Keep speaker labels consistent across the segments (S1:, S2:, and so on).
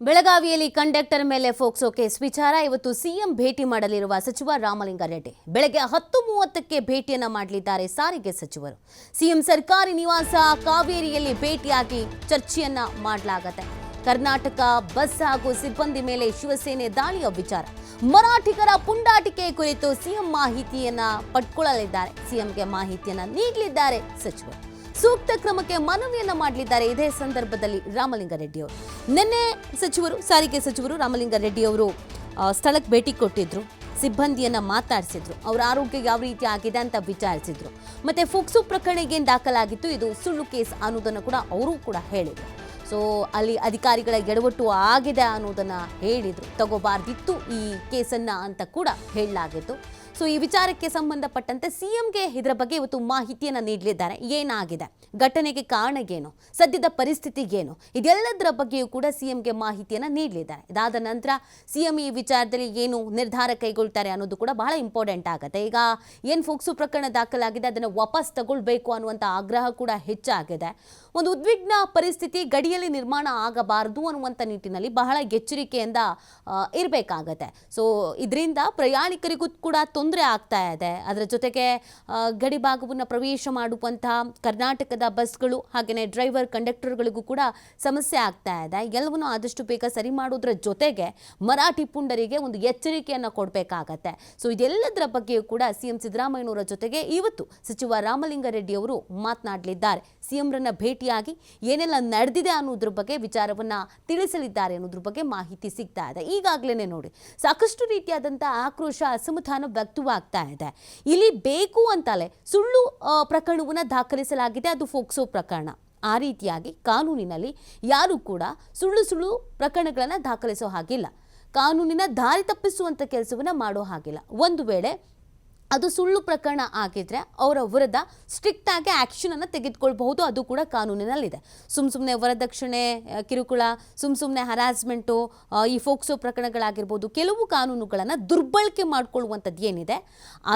S1: ಬೆಳಗಾವಿಯಲ್ಲಿ ಕಂಡಕ್ಟರ್ ಮೇಲೆ ಫೋಕ್ಸೋ ಕೇಸ್ ವಿಚಾರ ಇವತ್ತು ಸಿಎಂ ಭೇಟಿ ಮಾಡಲಿರುವ ಸಚಿವ ರಾಮಲಿಂಗಾರೆಡ್ಡಿ ಬೆಳಗ್ಗೆ 10:30ಕ್ಕೆ ಭೇಟಿಯನ್ನ ಮಾಡಲಿದ್ದಾರೆ ಸಾರಿಗೆ ಸಚಿವರು. ಸಿಎಂ ಸರ್ಕಾರಿ ನಿವಾಸ ಕಾವೇರಿಯಲ್ಲಿ ಭೇಟಿಯಾಗಿ ಚರ್ಚೆಯನ್ನ ಮಾಡಲಾಗುತ್ತೆ. ಕರ್ನಾಟಕ ಬಸ್ ಹಾಗೂ ಸಿಬ್ಬಂದಿ ಮೇಲೆ ಶಿವಸೇನೆ ದಾಳಿಯ ವಿಚಾರ, ಮರಾಠಿಗರ ಪುಂಡಾಟಿಕೆ ಕುರಿತು ಸಿಎಂ ಮಾಹಿತಿಯನ್ನ ಪಡ್ಕೊಳ್ಳಲಿದ್ದಾರೆ. ಸಿಎಂಗೆ ಮಾಹಿತಿಯನ್ನ ನೀಡಲಿದ್ದಾರೆ ಸಚಿವರು. ಸೂಕ್ತ ಕ್ರಮಕ್ಕೆ ಮನವಿಯನ್ನ ಮಾಡಲಿದ್ದಾರೆ. ಇದೇ ಸಂದರ್ಭದಲ್ಲಿ ರಾಮಲಿಂಗಾರೆಡ್ಡಿ ಅವರು ನಿನ್ನೆ ಸಾರಿಗೆ ಸಚಿವರು ರಾಮಲಿಂಗಾರೆಡ್ಡಿ ಅವರು ಸ್ಥಳಕ್ಕೆ ಭೇಟಿ ಕೊಟ್ಟಿದ್ರು. ಸಿಬ್ಬಂದಿಯನ್ನ ಮಾತಾಡಿಸಿದ್ರು. ಅವರ ಆರೋಗ್ಯ ಯಾವ ರೀತಿ ಆಗಿದೆ ಅಂತ ವಿಚಾರಿಸಿದ್ರು. ಮತ್ತೆ ಫೋಕ್ಸೋ ಪ್ರಕರಣ ಏನು ದಾಖಲಾಗಿತ್ತು, ಇದು ಸುಳ್ಳು ಕೇಸ್ ಅನ್ನೋದನ್ನು ಕೂಡ ಅವರು ಕೂಡ ಹೇಳಿದ್ರು. ಸೊ ಅಲ್ಲಿ ಅಧಿಕಾರಿಗಳ ಎಡವಟ್ಟು ಆಗಿದೆ ಅನ್ನೋದನ್ನ ಹೇಳಿದ್ರು. ತಗೋಬಾರ್ದಿತ್ತು ಈ ಕೇಸನ್ನ ಅಂತ ಕೂಡ ಹೇಳಲಾಗಿತ್ತು. ಸೊ ಈ ವಿಚಾರಕ್ಕೆ ಸಂಬಂಧಪಟ್ಟಂತೆ ಸಿಎಂಗೆ ಇದರ ಬಗ್ಗೆ ಇವತ್ತು ಮಾಹಿತಿಯನ್ನು ನೀಡಲಿದ್ದಾರೆ. ಏನಾಗಿದೆ, ಘಟನೆಗೆ ಕಾರಣ ಏನು, ಸದ್ಯದ ಪರಿಸ್ಥಿತಿ ಏನು, ಇದೆಲ್ಲದರ ಬಗ್ಗೆಯೂ ಕೂಡ ಸಿಎಂಗೆ ಮಾಹಿತಿಯನ್ನು ನೀಡಲಿದ್ದಾರೆ. ಇದಾದ ನಂತರ ಸಿಎಂ ಈ ವಿಚಾರದಲ್ಲಿ ಏನು ನಿರ್ಧಾರ ಕೈಗೊಳ್ತಾರೆ ಅನ್ನೋದು ಕೂಡ ಬಹಳ ಇಂಪಾರ್ಟೆಂಟ್ ಆಗುತ್ತೆ. ಈಗ ಏನು ಫೋಕ್ಸೋ ಪ್ರಕರಣ ದಾಖಲಾಗಿದೆ ಅದನ್ನು ವಾಪಸ್ ತಗೊಳ್ಬೇಕು ಅನ್ನುವಂಥ ಆಗ್ರಹ ಕೂಡ ಹೆಚ್ಚಾಗಿದೆ. ಒಂದು ಉದ್ವಿಗ್ನ ಪರಿಸ್ಥಿತಿ ಗಡಿಯಲ್ಲಿ ನಿರ್ಮಾಣ ಆಗಬಾರದು ಅನ್ನುವಂಥ ನಿಟ್ಟಿನಲ್ಲಿ ಬಹಳ ಎಚ್ಚರಿಕೆಯಿಂದ ಇರಬೇಕಾಗತ್ತೆ. ಸೊ ಇದರಿಂದ ಪ್ರಯಾಣಿಕರಿಗೂ ಕೂಡ ತೊಂದರೆ ಆಗ್ತಾ ಇದೆ. ಅದರ ಜೊತೆಗೆ ಗಡಿ ಭಾಗವನ್ನು ಪ್ರವೇಶ ಮಾಡುವಂತಹ ಕರ್ನಾಟಕದ ಬಸ್ಗಳು ಹಾಗೆಯೇ ಡ್ರೈವರ್ ಕಂಡಕ್ಟರ್ಗಳಿಗೂ ಕೂಡ ಸಮಸ್ಯೆ ಆಗ್ತಾ ಇದೆ. ಎಲ್ಲವನ್ನೂ ಆದಷ್ಟು ಬೇಗ ಸರಿ ಮಾಡೋದ್ರ ಜೊತೆಗೆ ಮರಾಠಿ ಪುಂಡರಿಗೆ ಒಂದು ಎಚ್ಚರಿಕೆಯನ್ನು ಕೊಡಬೇಕಾಗತ್ತೆ. ಸೊ ಇದೆಲ್ಲದರ ಬಗ್ಗೆಯೂ ಕೂಡ ಸಿಎಂ ಸಿದ್ದರಾಮಯ್ಯನವರ ಜೊತೆಗೆ ಇವತ್ತು ಸಚಿವ ರಾಮಲಿಂಗಾರೆಡ್ಡಿ ಅವರು ಮಾತನಾಡಲಿದ್ದಾರೆ. ಸಿಎಂರನ್ನ ಭೇಟಿಯಾಗಿ ಏನೆಲ್ಲ ನಡೆದಿದೆ ಅನ್ನೋದ್ರ ಬಗ್ಗೆ ವಿಚಾರವನ್ನ ತಿಳಿಸಲಿದ್ದಾರೆ ಅನ್ನೋದ್ರ ಬಗ್ಗೆ ಮಾಹಿತಿ ಸಿಗ್ತಾ ಇದೆ. ಈಗಾಗಲೇ ನೋಡಿ ಸಾಕಷ್ಟು ರೀತಿಯಾದಂಥ ಆಕ್ರೋಶ ಅಸಮಾಧಾನ ವ್ಯಕ್ತವಾಗ್ತಾ ಇದೆ. ಇಲ್ಲಿ ಬೇಕು ಅಂತಲೇ ಸುಳ್ಳು ಪ್ರಕರಣವನ್ನು ದಾಖಲಿಸಲಾಗಿದೆ, ಅದು ಫೋಕ್ಸೋ ಪ್ರಕರಣ. ಆ ರೀತಿಯಾಗಿ ಕಾನೂನಿನಲ್ಲಿ ಯಾರು ಕೂಡ ಸುಳ್ಳು ಪ್ರಕರಣಗಳನ್ನು ದಾಖಲಿಸೋ ಹಾಗಿಲ್ಲ. ಕಾನೂನಿನ ದಾರಿ ತಪ್ಪಿಸುವಂಥ ಕೆಲಸವನ್ನು ಮಾಡೋ ಹಾಗಿಲ್ಲ. ಒಂದು ವೇಳೆ ಅದು ಸುಳ್ಳು ಪ್ರಕರಣ ಆಗಿದ್ರೆ ಅವರ ವಿರುದ್ಧ ಸ್ಟ್ರಿಕ್ಟ್ ಆಗಿ ಆ್ಯಕ್ಷನ್ ಅನ್ನು ತೆಗೆದುಕೊಳ್ಬಹುದು. ಅದು ಕೂಡ ಕಾನೂನಿನಲ್ಲಿದೆ. ಸುಮ್ಮನೆ ವರದಕ್ಷಿಣೆ ಕಿರುಕುಳ, ಸುಮ್ಮನೆ ಹರಾಸ್ಮೆಂಟು, ಈ ಫೋಕ್ಸೋ ಪ್ರಕರಣಗಳಾಗಿರ್ಬೋದು, ಕೆಲವು ಕಾನೂನುಗಳನ್ನು ದುರ್ಬಳಕೆ ಮಾಡಿಕೊಳ್ಳುವಂಥದ್ದು ಏನಿದೆ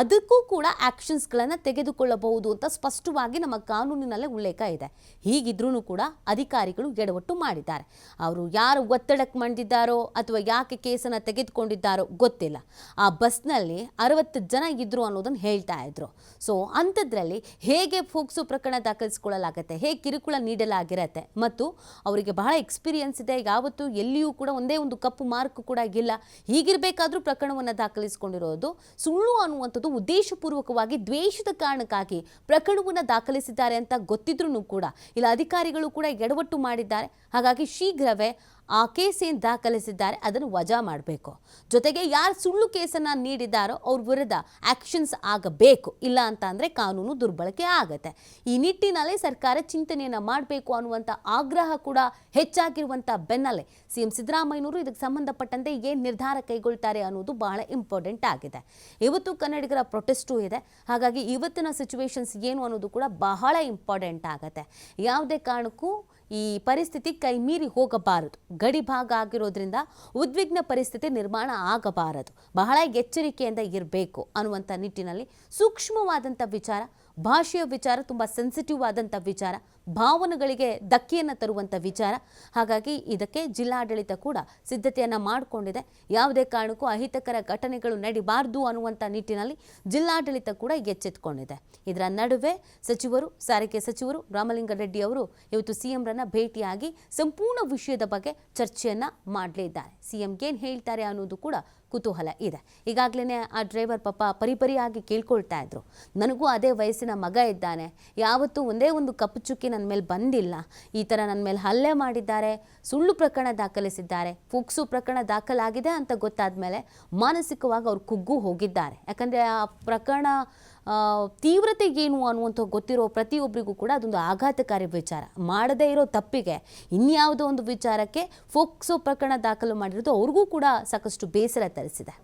S1: ಅದಕ್ಕೂ ಕೂಡ ಆ್ಯಕ್ಷನ್ಸ್ಗಳನ್ನು ತೆಗೆದುಕೊಳ್ಳಬಹುದು ಅಂತ ಸ್ಪಷ್ಟವಾಗಿ ನಮ್ಮ ಕಾನೂನಿನಲ್ಲೇ ಉಲ್ಲೇಖ ಇದೆ. ಹೀಗಿದ್ರೂ ಕೂಡ ಅಧಿಕಾರಿಗಳು ಎಡವಟ್ಟು ಮಾಡಿದ್ದಾರೆ. ಅವರು ಯಾರು ಒತ್ತಡಕ್ಕೆ ಮಾಡಿದ್ದಾರೋ ಅಥವಾ ಯಾಕೆ ಕೇಸನ್ನು ತೆಗೆದುಕೊಂಡಿದ್ದಾರೋ ಗೊತ್ತಿಲ್ಲ. ಆ ಬಸ್ನಲ್ಲಿ 60 ಜನ ಇದ್ರು ಅನ್ನೋದನ್ನು ಹೇಳ್ತಾ ಇದ್ರು. ಸೊ ಅಂಥದ್ರಲ್ಲಿ ಹೇಗೆ ಫೋಕ್ಸೋ ಪ್ರಕರಣ ದಾಖಲಿಸಿಕೊಳ್ಳಲಾಗತ್ತೆ, ಹೇಗೆ ಕಿರುಕುಳ ನೀಡಲಾಗಿರತ್ತೆ, ಮತ್ತು ಅವರಿಗೆ ಬಹಳ ಎಕ್ಸ್ಪೀರಿಯನ್ಸ್ ಇದೆ. ಯಾವತ್ತೂ ಎಲ್ಲಿಯೂ ಕೂಡ ಒಂದೇ ಒಂದು ಕಪ್ಪು ಮಾರ್ಕ್ ಕೂಡ ಇಲ್ಲ. ಹೀಗಿರಬೇಕಾದ್ರೂ ಪ್ರಕರಣವನ್ನು ದಾಖಲಿಸಿಕೊಂಡಿರೋದು ಸುಳ್ಳು ಅನ್ನುವಂಥದ್ದು ಉದ್ದೇಶಪೂರ್ವಕವಾಗಿ ದ್ವೇಷದ ಕಾರಣಕ್ಕಾಗಿ ಪ್ರಕರಣವನ್ನು ದಾಖಲಿಸಿದ್ದಾರೆ ಅಂತ ಗೊತ್ತಿದ್ರೂ ಕೂಡ ಇಲ್ಲ ಅಧಿಕಾರಿಗಳು ಕೂಡ ಎಡವಟ್ಟು ಮಾಡಿದ್ದಾರೆ. ಹಾಗಾಗಿ ಶೀಘ್ರವೇ ಆ ಕೇಸ್ ಏನು ದಾಖಲಿಸಿದ್ದಾರೆ ಅದನ್ನು ವಜಾ ಮಾಡಬೇಕು. ಜೊತೆಗೆ ಯಾರು ಸುಳ್ಳು ಕೇಸನ್ನು ನೀಡಿದ್ದಾರೋ ಅವ್ರ ವಿರುದ್ಧ ಆ್ಯಕ್ಷನ್ಸ್ ಆಗಬೇಕು. ಇಲ್ಲ ಅಂತ ಅಂದರೆ ಕಾನೂನು ದುರ್ಬಳಕೆ ಆಗುತ್ತೆ. ಈ ನಿಟ್ಟಿನಲ್ಲಿ ಸರ್ಕಾರ ಚಿಂತನೆಯನ್ನು ಮಾಡಬೇಕು ಅನ್ನುವಂಥ ಆಗ್ರಹ ಕೂಡ ಹೆಚ್ಚಾಗಿರುವಂಥ ಬೆನ್ನಲ್ಲೇ ಸಿಎಂ ಸಿದ್ದರಾಮಯ್ಯನವರು ಇದಕ್ಕೆ ಸಂಬಂಧಪಟ್ಟಂತೆ ಏನು ನಿರ್ಧಾರ ಕೈಗೊಳ್ತಾರೆ ಅನ್ನೋದು ಬಹಳ ಇಂಪಾರ್ಟೆಂಟ್ ಆಗಿದೆ. ಇವತ್ತು ಕನ್ನಡಿಗರ ಪ್ರೊಟೆಸ್ಟು ಇದೆ. ಹಾಗಾಗಿ ಇವತ್ತಿನ ಸಿಚುವೇಶನ್ಸ್ ಏನು ಅನ್ನೋದು ಕೂಡ ಬಹಳ ಇಂಪಾರ್ಟೆಂಟ್ ಆಗುತ್ತೆ. ಯಾವುದೇ ಕಾರಣಕ್ಕೂ ಈ ಪರಿಸ್ಥಿತಿ ಕೈ ಮೀರಿ ಹೋಗಬಾರದು. ಗಡಿ ಭಾಗ ಆಗಿರೋದ್ರಿಂದ ಉದ್ವಿಗ್ನ ಪರಿಸ್ಥಿತಿ ನಿರ್ಮಾಣ ಆಗಬಾರದು. ಬಹಳ ಎಚ್ಚರಿಕೆಯಿಂದ ಇರಬೇಕು ಅನ್ನುವಂಥ ನಿಟ್ಟಿನಲ್ಲಿ ಸೂಕ್ಷ್ಮವಾದಂಥ ವಿಚಾರ, ಭಾಷೆಯ ವಿಚಾರ ತುಂಬ ಸೆನ್ಸಿಟಿವ್ ಆದಂಥ ವಿಚಾರ, ಭಾವನೆಗಳಿಗೆ ಧಕ್ಕೆಯನ್ನು ತರುವಂಥ ವಿಚಾರ. ಹಾಗಾಗಿ ಇದಕ್ಕೆ ಜಿಲ್ಲಾಡಳಿತ ಕೂಡ ಸಿದ್ಧತೆಯನ್ನು ಮಾಡಿಕೊಂಡಿದೆ. ಯಾವುದೇ ಕಾರಣಕ್ಕೂ ಅಹಿತಕರ ಘಟನೆಗಳು ನಡೀಬಾರ್ದು ಅನ್ನುವಂಥ ನಿಟ್ಟಿನಲ್ಲಿ ಜಿಲ್ಲಾಡಳಿತ ಕೂಡ ಎಚ್ಚೆತ್ತುಕೊಂಡಿದೆ. ಇದರ ನಡುವೆ ಸಾರಿಗೆ ಸಚಿವರು ರಾಮಲಿಂಗಾರೆಡ್ಡಿ ಅವರು ಇವತ್ತು ಸಿಎಂರನ್ನ ಭೇಟಿಯಾಗಿ ಸಂಪೂರ್ಣ ವಿಷಯದ ಬಗ್ಗೆ ಚರ್ಚೆಯನ್ನು ಮಾಡಲಿದ್ದಾರೆ. ಸಿಎಂಗೆ ಏನು ಹೇಳ್ತಾರೆ ಅನ್ನೋದು ಕೂಡ ಕುತೂಹಲ ಇದೆ. ಈಗಾಗಲೇ ಆ ಡ್ರೈವರ್ ಪಾಪ ಪರಿಪರಿಯಾಗಿ ಕೇಳ್ಕೊಳ್ತಾ ಇದ್ರು, ನನಗೂ ಅದೇ ವಯಸ್ಸಿನ ಮಗ ಇದ್ದಾನೆ, ಯಾವತ್ತೂ ಒಂದೇ ಒಂದು ಕಪ್ಪು ಚುಕ್ಕಿ ನನ್ನ ಮೇಲೆ ಬಂದಿಲ್ಲ, ಈ ಥರ ನನ್ನ ಮೇಲೆ ಹಲ್ಲೆ ಮಾಡಿದ್ದಾರೆ, ಸುಳ್ಳು ಪ್ರಕರಣ ದಾಖಲಿಸಿದ್ದಾರೆ, ಫೋಕ್ಸೋ ಪ್ರಕರಣ ದಾಖಲಾಗಿದೆ ಅಂತ ಗೊತ್ತಾದ ಮೇಲೆ ಮಾನಸಿಕವಾಗಿ ಅವ್ರು ಕುಗ್ಗು ಹೋಗಿದ್ದಾರೆ. ಯಾಕಂದರೆ ಆ ಪ್ರಕರಣ ತೀವ್ರತೆ ಏನು ಅನ್ನುವಂಥ ಗೊತ್ತಿರೋ ಪ್ರತಿಯೊಬ್ಬರಿಗೂ ಕೂಡ ಅದೊಂದು ಆಘಾತಕಾರಿ ವಿಚಾರ. ಮಾಡದೇ ಇರೋ ತಪ್ಪಿಗೆ ಇನ್ಯಾವುದೋ ಒಂದು ವಿಚಾರಕ್ಕೆ ಫೋಕ್ಸೋ ಪ್ರಕರಣ ದಾಖಲು ಮಾಡಿರೋದು ಅವ್ರಿಗೂ ಕೂಡ ಸಾಕಷ್ಟು ಬೇಸರ ತರಿಸಿದೆ.